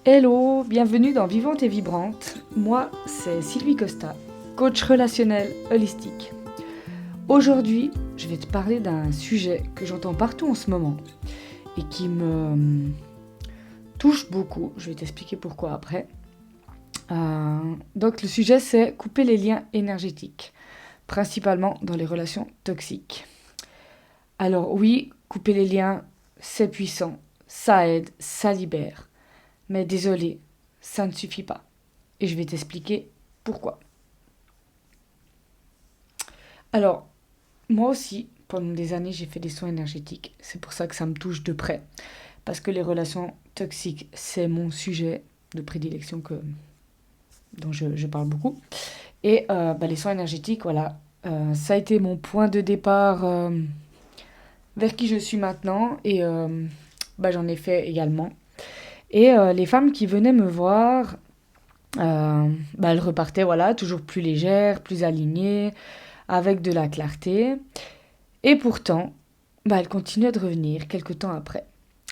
Hello, bienvenue dans Vivante et Vibrante. Moi, c'est Sylvie Costa, coach relationnel holistique. Aujourd'hui, je vais te parler d'un sujet que j'entends partout en ce moment et qui me touche beaucoup. Je vais t'expliquer pourquoi après. Donc le sujet, c'est couper les liens énergétiques, principalement dans les relations toxiques. Alors oui, couper les liens, c'est puissant, ça aide, ça libère. Mais désolé, ça ne suffit pas. Et je vais t'expliquer pourquoi. Alors, moi aussi, pendant des années, j'ai fait des soins énergétiques. C'est pour ça que ça me touche de près. Parce que les relations toxiques, c'est mon sujet de prédilection dont je parle beaucoup. Et les soins énergétiques, voilà, ça a été mon point de départ vers qui je suis maintenant. Et j'en ai fait également. Et les femmes qui venaient me voir, elles repartaient, voilà, toujours plus légères, plus alignées, avec de la clarté. Et pourtant, elles continuaient de revenir quelque temps après.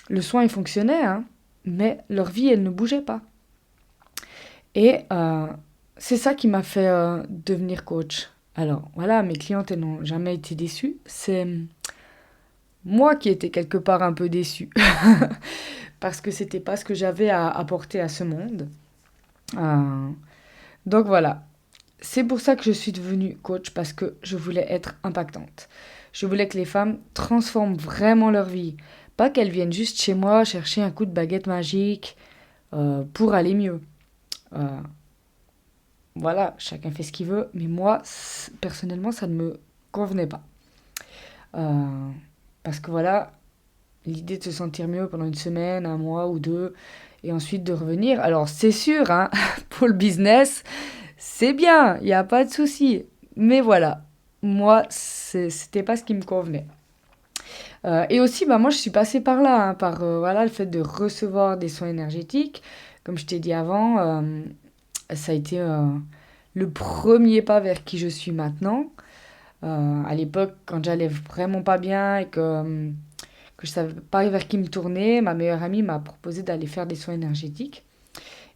Le soin, il fonctionnait, hein, mais leur vie, elle ne bougeait pas. Et c'est ça qui m'a fait devenir coach. Alors, voilà, mes clientes, elles n'ont jamais été déçues. C'est moi qui étais quelque part un peu déçue. Parce que c'était pas ce que j'avais à apporter à ce monde. Euh, donc voilà, c'est pour ça que je suis devenue coach, parce que je voulais être impactante. Je voulais que les femmes transforment vraiment leur vie. Pas qu'elles viennent juste chez moi chercher un coup de baguette magique pour aller mieux. Euh, voilà, chacun fait ce qu'il veut, mais moi, personnellement, ça ne me convenait pas. Euh, Parce que voilà, l'idée de se sentir mieux pendant une semaine, un mois ou deux, et ensuite de revenir. Alors c'est sûr, hein, pour le business, c'est bien, il n'y a pas de souci. Mais voilà, moi, c'était pas ce qui me convenait. Et aussi, moi, je suis passée par là, hein, par voilà, le fait de recevoir des soins énergétiques. Comme je t'ai dit avant, ça a été le premier pas vers qui je suis maintenant. À l'époque, quand j'allais vraiment pas bien et que je savais pas vers qui me tourner, ma meilleure amie m'a proposé d'aller faire des soins énergétiques.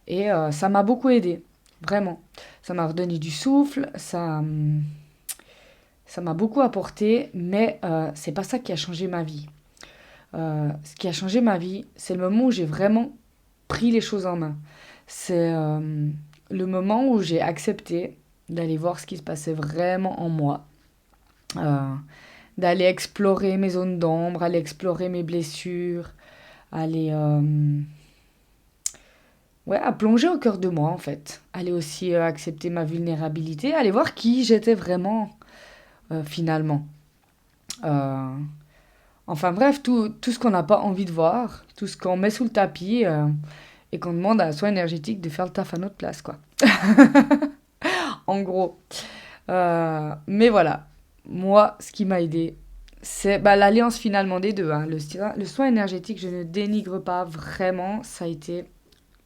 Et ça m'a beaucoup aidé, vraiment. Ça m'a redonné du souffle, ça m'a beaucoup apporté, mais c'est pas ça qui a changé ma vie. Ce qui a changé ma vie, c'est le moment où j'ai vraiment pris les choses en main. C'est le moment où j'ai accepté d'aller voir ce qui se passait vraiment en moi, euh, d'aller explorer mes zones d'ombre, aller explorer mes blessures, aller à plonger au cœur de moi en fait, aller aussi accepter ma vulnérabilité, aller voir qui j'étais vraiment finalement. Euh, Enfin bref, tout ce qu'on n'a pas envie de voir, tout ce qu'on met sous le tapis et qu'on demande à un soin énergétique de faire le taf à notre place, quoi. En gros. Mais voilà, moi, ce qui m'a aidé, c'est l'alliance finalement des deux, hein. Le soin énergétique, je ne dénigre pas vraiment. Ça a été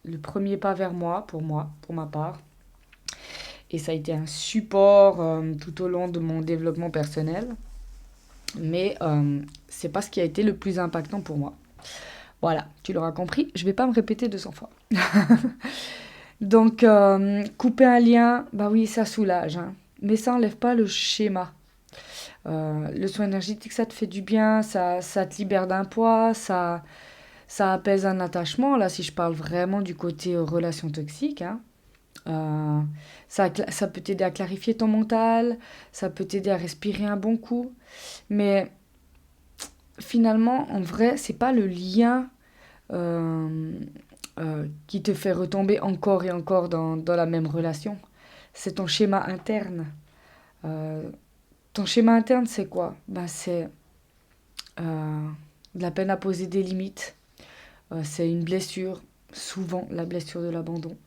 le premier pas vers moi, pour ma part. Et ça a été un support tout au long de mon développement personnel. Mais c'est pas ce qui a été le plus impactant pour moi. Voilà, tu l'auras compris, je vais pas me répéter 200 fois. Donc, couper un lien, bah oui, ça soulage, hein. Mais ça enlève pas le schéma. Le soin énergétique, ça te fait du bien, ça te libère d'un poids, ça apaise un attachement. Là, si je parle vraiment du côté relation toxique, hein. Euh, ça peut t'aider à clarifier ton mental, ça peut t'aider à respirer un bon coup. Mais finalement, en vrai, c'est pas le lien euh, qui te fait retomber encore et encore dans la même relation. C'est ton schéma interne. Euh, Ton schéma interne, c'est quoi? C'est euh, de la peine à poser des limites. C'est une blessure, souvent la blessure de l'abandon.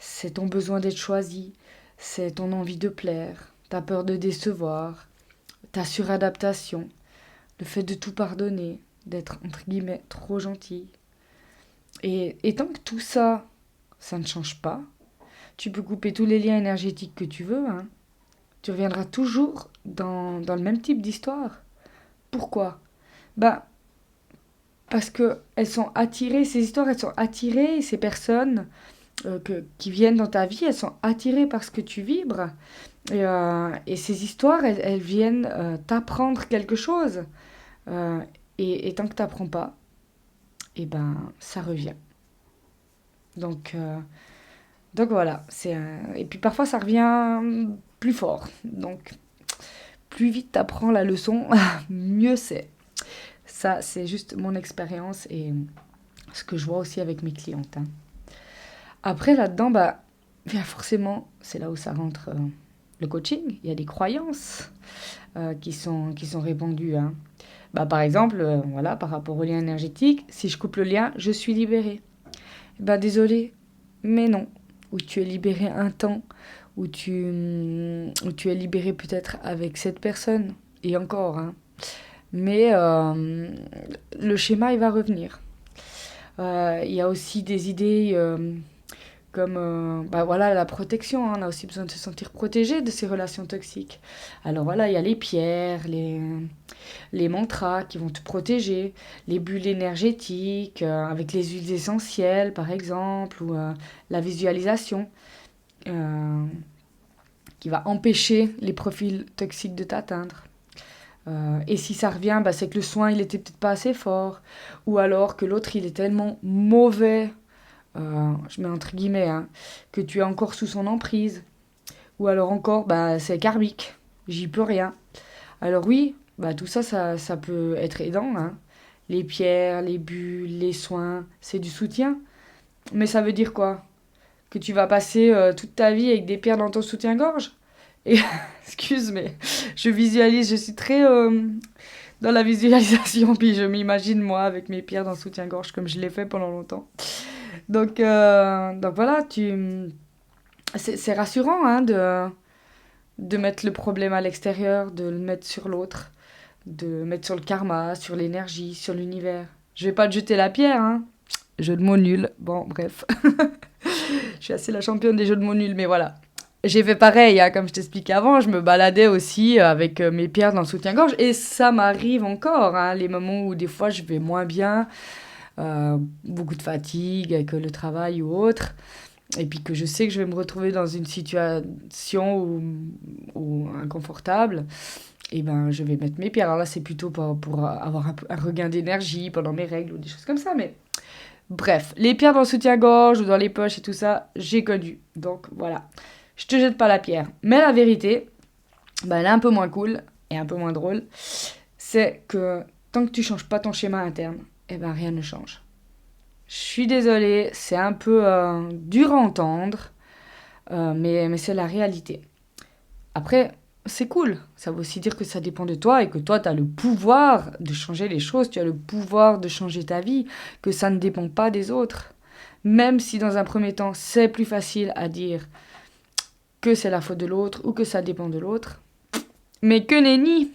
C'est ton besoin d'être choisi. C'est ton envie de plaire. Ta peur de décevoir. Ta suradaptation. Le fait de tout pardonner. D'être, entre guillemets, trop gentil. Et tant que tout ça, ça ne change pas, tu peux couper tous les liens énergétiques que tu veux, hein. Tu reviendras toujours dans le même type d'histoire. Pourquoi? Bah, parce que elles sont attirées, ces histoires, elles sont attirées, ces personnes qui viennent dans ta vie, elles sont attirées par ce que tu vibres. Et ces histoires, elles viennent t'apprendre quelque chose. Euh, et tant que tu n'apprends pas, et ben, ça revient. Donc, euh, donc voilà. Et puis parfois, ça revient plus fort. Donc, plus vite tu apprends la leçon, mieux c'est. Ça, c'est juste mon expérience et ce que je vois aussi avec mes clientes. Hein. Après, là-dedans, bah, bien forcément, c'est là où ça rentre le coaching. Il y a des croyances qui sont répandues. Hein. Bah, par exemple, voilà, par rapport au lien énergétique, si je coupe le lien, je suis libérée. Bah, désolé, mais non. Ou tu es libéré un temps, ou tu es libéré peut-être avec cette personne, et encore, hein. Mais le schéma, il va revenir. Il y a aussi des idées comme bah voilà, la protection. Hein. On a aussi besoin de se sentir protégé de ces relations toxiques. Alors voilà, il y a les pierres, les mantras qui vont te protéger, les bulles énergétiques, avec les huiles essentielles par exemple, ou la visualisation euh, qui va empêcher les profils toxiques de t'atteindre. Et si ça revient, bah, c'est que le soin il était peut-être pas assez fort, ou alors que l'autre il est tellement mauvais, je mets entre guillemets, hein, que tu es encore sous son emprise, ou alors encore bah, c'est karmique, j'y peux rien. Alors oui, bah, tout ça, ça peut être aidant. Hein. Les pierres, les bulles, les soins, c'est du soutien. Mais ça veut dire quoi? Que tu vas passer toute ta vie avec des pierres dans ton soutien-gorge? Et excuse, mais je visualise, je suis très dans la visualisation, puis je m'imagine moi avec mes pierres dans le soutien-gorge comme je l'ai fait pendant longtemps. Donc voilà, c'est rassurant hein, de mettre le problème à l'extérieur, de le mettre sur l'autre, de mettre sur le karma, sur l'énergie, sur l'univers. Je vais pas te jeter la pierre, hein. Jeu de mots nul. Bon, bref. Je suis assez la championne des jeux de mots nuls, mais voilà. J'ai fait pareil, hein, comme je t'expliquais avant, je me baladais aussi avec mes pierres dans le soutien-gorge, et ça m'arrive encore, hein, les moments où des fois je vais moins bien, beaucoup de fatigue avec le travail ou autre, et puis que je sais que je vais me retrouver dans une situation ou inconfortable, et ben je vais mettre mes pierres. Alors là, c'est plutôt pour avoir un regain d'énergie pendant mes règles ou des choses comme ça, mais bref, les pierres dans le soutien-gorge ou dans les poches et tout ça, j'ai connu. Donc voilà, je te jette pas la pierre. Mais la vérité, bah, elle est un peu moins cool et un peu moins drôle, c'est que tant que tu changes pas ton schéma interne, eh ben rien ne change. Je suis désolée, c'est un peu dur à entendre, mais c'est la réalité. Après, c'est cool. Ça veut aussi dire que ça dépend de toi et que toi, tu as le pouvoir de changer les choses, tu as le pouvoir de changer ta vie, que ça ne dépend pas des autres. Même si dans un premier temps, c'est plus facile à dire que c'est la faute de l'autre ou que ça dépend de l'autre. Mais que nenni.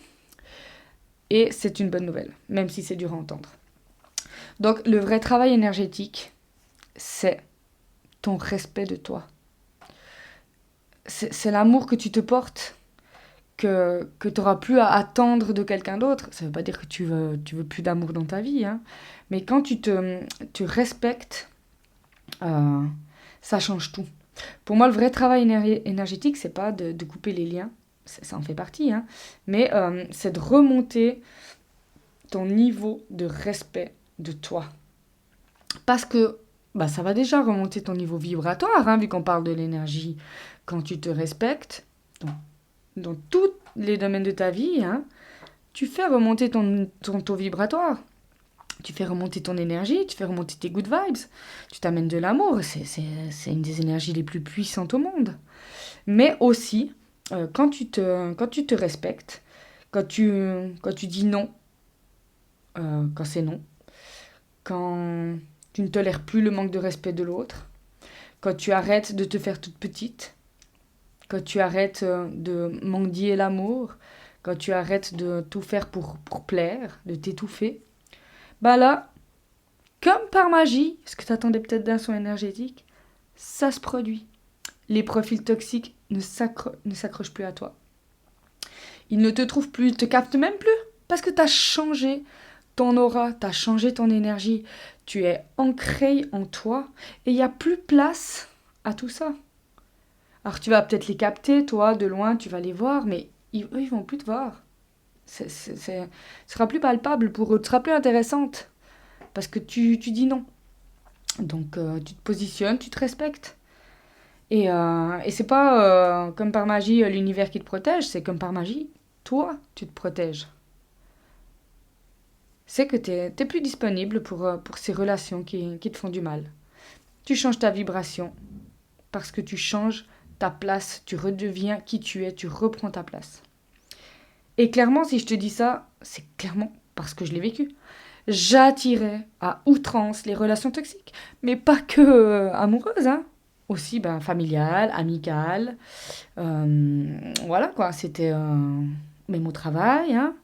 Et c'est une bonne nouvelle, même si c'est dur à entendre. Donc le vrai travail énergétique, c'est ton respect de toi. C'est l'amour que tu te portes que tu n'auras plus à attendre de quelqu'un d'autre. Ça ne veut pas dire que tu veux plus d'amour dans ta vie, hein. Mais quand tu respectes, euh, ça change tout. Pour moi, le vrai travail énergétique, c'est pas de couper les liens, ça en fait partie, hein, mais c'est de remonter ton niveau de respect de toi. Parce que bah, ça va déjà remonter ton niveau vibratoire, hein, vu qu'on parle de l'énergie. Quand tu te respectes, dans tous les domaines de ta vie, hein, tu fais remonter ton taux vibratoire. Tu fais remonter ton énergie, tu fais remonter tes good vibes. Tu t'amènes de l'amour. C'est une des énergies les plus puissantes au monde. Mais aussi, quand tu te respectes, quand tu dis non, quand c'est non, quand tu ne tolères plus le manque de respect de l'autre, quand tu arrêtes de te faire toute petite, quand tu arrêtes de mendier l'amour, quand tu arrêtes de tout faire pour plaire, de t'étouffer, bah là, comme par magie, ce que tu attendais peut-être d'un son énergétique, ça se produit. Les profils toxiques ne s'accrochent plus à toi. Ils ne te trouvent plus, ils te captent même plus, parce que tu as changé ton aura, tu as changé ton énergie, tu es ancré en toi et il n'y a plus place à tout ça. Alors tu vas peut-être les capter, toi, de loin, tu vas les voir, mais eux, ils vont plus te voir. Ce sera plus palpable pour eux, ce sera plus intéressante parce que tu dis non. Donc tu te positionnes, tu te respectes. Et c'est pas comme par magie l'univers qui te protège, c'est comme par magie, toi, tu te protèges. C'est que t'es plus disponible pour ces relations qui te font du mal. Tu changes ta vibration parce que tu changes ta place, tu redeviens qui tu es, tu reprends ta place. Et clairement, si je te dis ça, c'est clairement parce que je l'ai vécu. J'attirais à outrance les relations toxiques, mais pas que amoureuses, hein. Aussi familiales, amicales. Voilà quoi, c'était même au travail, hein.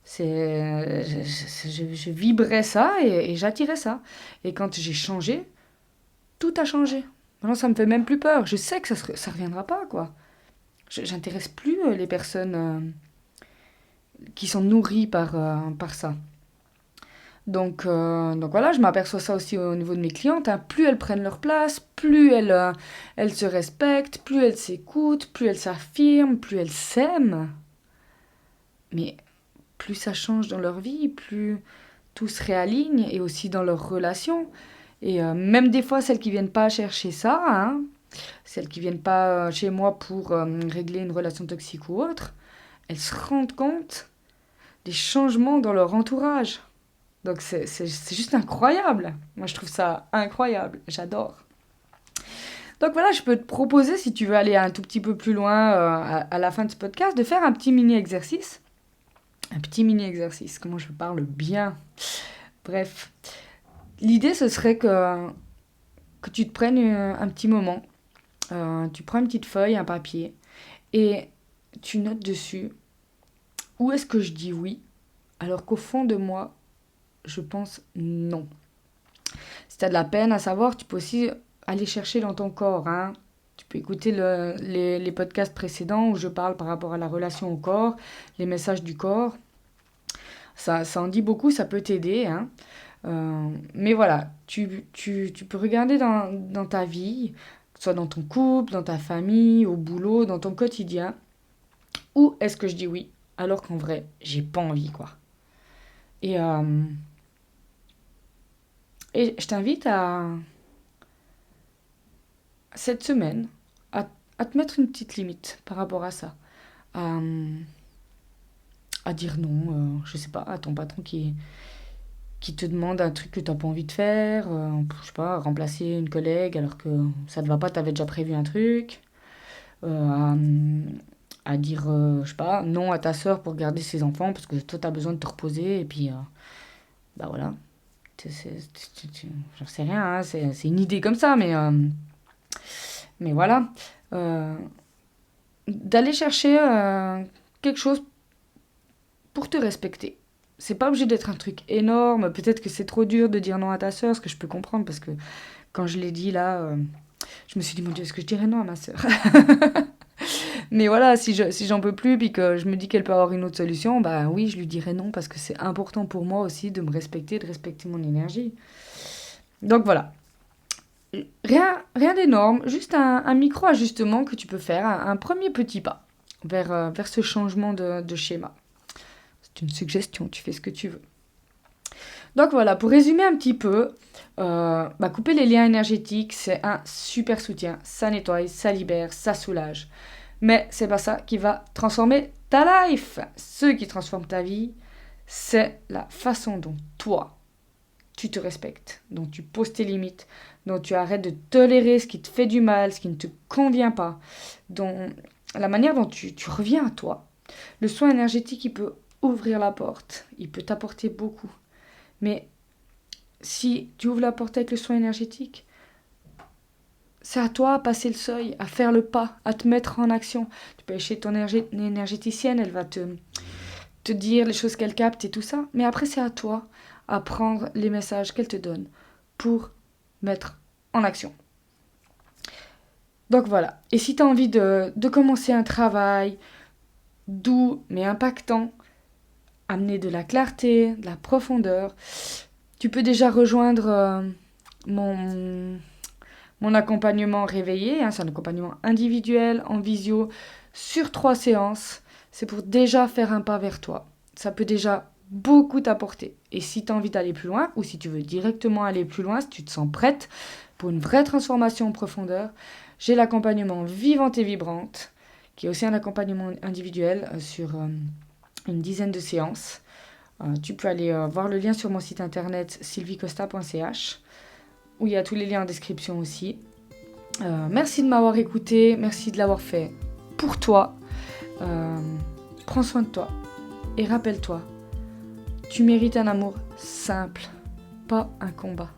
Je vibrais ça et j'attirais ça. Et quand j'ai changé, tout a changé. Maintenant, ça me fait même plus peur. Je sais que ça reviendra pas, quoi. J'intéresse plus les personnes qui sont nourries par ça. Donc voilà, je m'aperçois ça aussi au niveau de mes clientes, hein. Plus elles prennent leur place, plus elles se respectent, plus elles s'écoutent, plus elles s'affirment, plus elles s'aiment. Mais plus ça change dans leur vie, plus tout se réaligne et aussi dans leurs relations. Et même des fois, celles qui viennent pas chercher ça, hein, celles qui viennent pas chez moi pour régler une relation toxique ou autre, elles se rendent compte des changements dans leur entourage. Donc c'est juste incroyable. Moi, je trouve ça incroyable. J'adore. Donc voilà, je peux te proposer, si tu veux aller un tout petit peu plus loin à la fin de ce podcast, de faire un petit mini-exercice. Un petit mini-exercice. Comment je parle bien. Bref. L'idée, ce serait que tu te prennes un petit moment. Tu prends une petite feuille, un papier, et tu notes dessus où est-ce que je dis oui, alors qu'au fond de moi, je pense non. Si tu as de la peine à savoir, tu peux aussi aller chercher dans ton corps, hein. Tu peux écouter les podcasts précédents où je parle par rapport à la relation au corps, les messages du corps. Ça en dit beaucoup, ça peut t'aider, hein. Mais voilà, tu peux regarder dans ta vie, que ce soit dans ton couple, dans ta famille, au boulot, dans ton quotidien, où est-ce que je dis oui, alors qu'en vrai, j'ai pas envie, quoi. Et, euh, et je t'invite cette semaine, à te mettre une petite limite par rapport à ça. À, à dire non, je sais pas, à ton patron qui te demande un truc que t'as pas envie de faire, je sais pas, remplacer une collègue alors que ça te va pas, t'avais déjà prévu un truc, à, à dire, je sais pas, non à ta sœur pour garder ses enfants parce que toi t'as besoin de te reposer et puis, bah voilà, j'en sais rien, hein, c'est une idée comme ça, mais voilà. Euh, D'aller chercher quelque chose pour te respecter. C'est pas obligé d'être un truc énorme. Peut-être que c'est trop dur de dire non à ta sœur, ce que je peux comprendre parce que quand je l'ai dit là, je me suis dit, mon Dieu, est-ce que je dirais non à ma sœur? Mais voilà, si j'en peux plus puis que je me dis qu'elle peut avoir une autre solution, bah oui, je lui dirais non parce que c'est important pour moi aussi de me respecter, de respecter mon énergie. Donc voilà. Rien d'énorme, juste un micro-ajustement que tu peux faire, un premier petit pas vers ce changement de schéma. C'est une suggestion, tu fais ce que tu veux. Donc voilà, pour résumer un petit peu, couper les liens énergétiques, c'est un super soutien. Ça nettoie, ça libère, ça soulage. Mais c'est pas ça qui va transformer ta life. Ce qui transforme ta vie, c'est la façon dont toi, tu te respectes, dont tu poses tes limites, dont tu arrêtes de tolérer ce qui te fait du mal, ce qui ne te convient pas, dont la manière dont tu reviens à toi. Le soin énergétique, il peut ouvrir la porte, il peut t'apporter beaucoup. Mais si tu ouvres la porte avec le soin énergétique, c'est à toi à passer le seuil, à faire le pas, à te mettre en action. Tu peux aller chez ton énergéticienne, elle va te dire les choses qu'elle capte et tout ça. Mais après, c'est à toi à prendre les messages qu'elle te donne pour mettre en action. Donc voilà. Et si tu as envie de commencer un travail doux mais impactant, amener de la clarté, de la profondeur, tu peux déjà rejoindre mon accompagnement réveillé. C'est un accompagnement individuel, en visio, sur 3 séances. C'est pour déjà faire un pas vers toi. Ça peut déjà beaucoup t'apporter. Et si tu as envie d'aller plus loin, ou si tu veux directement aller plus loin, si tu te sens prête pour une vraie transformation en profondeur, j'ai l'accompagnement Vivante et Vibrante, qui est aussi un accompagnement individuel sur une dizaine de séances. Tu peux aller voir le lien sur mon site internet sylviecosta.ch, où il y a tous les liens en description aussi. Merci de m'avoir écouté, merci de l'avoir fait pour toi. Prends soin de toi et rappelle-toi, tu mérites un amour simple, pas un combat.